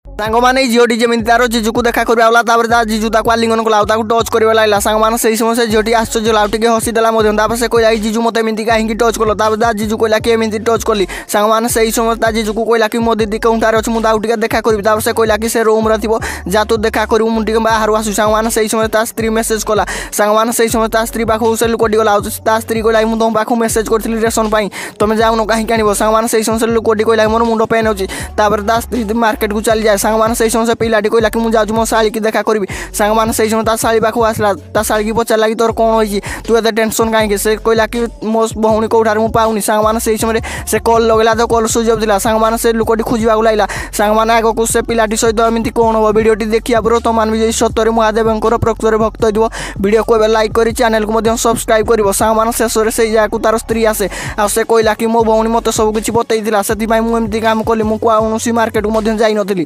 सांग मैंने झीटी जमी तार जीजू को देखा कर जीजू आलिंगन कला टच कर लगे सांग मैंने से समय से झीटी आश्चर्य टे हसीदेला से कहला जीजू मत एमती कहीं टच कल जीजू कहला कि एमती टच कली सांग मैंने से समय जीजू को कहला कि मो दीदी कौटार अच्छी मुझे देखा करी से कहला कि से रूम रे जा तू देखा करू मुझे बाहर आसू सांग मैंने से समय स्त्री मेसेज कला सांग मैंने से समय स्त्री पाखु से लुकटी गला स्त्री कहला मुझे तुम पाखु मेसेज करी रेसन तुम जाऊन कहीं आण सांग मैंने से समय से लुकटी कहला मोर मुंड पेन अच्छी स्त्री मार्केट को चली जाए सांग मैंने से समय से पिलाटी कहला कि मुझे मो शाड़ी की देखा करी सांग मैंने से समय शाड़ी पाखु आसला शाड़ी की पचारा कि तोर कौन होती तू एत टेंशन कहीं से कहला कि मो भौणी कौटार मुझे पाऊनी सांग मैंने से समय से कल लगेगा तो कल सुइच ऑफ था सांग मैंने से लुकटी खोजा लगे सांग मैंने आग को से पिलाटी सहित एमती कौन हम भिडियो देखा पर तुम भी सत्य महादेव प्रकृतर भक्त हो भिडियो को लाइक कर चैनल को सब्सक्राइब कर सांग मैंने शेष में से जहाँ तार स्त्री आसे आसे कहला कि मो भौणी मत सब किसी बतई से मुझे काम कली मुझे कौन मार्केट को जाई नी।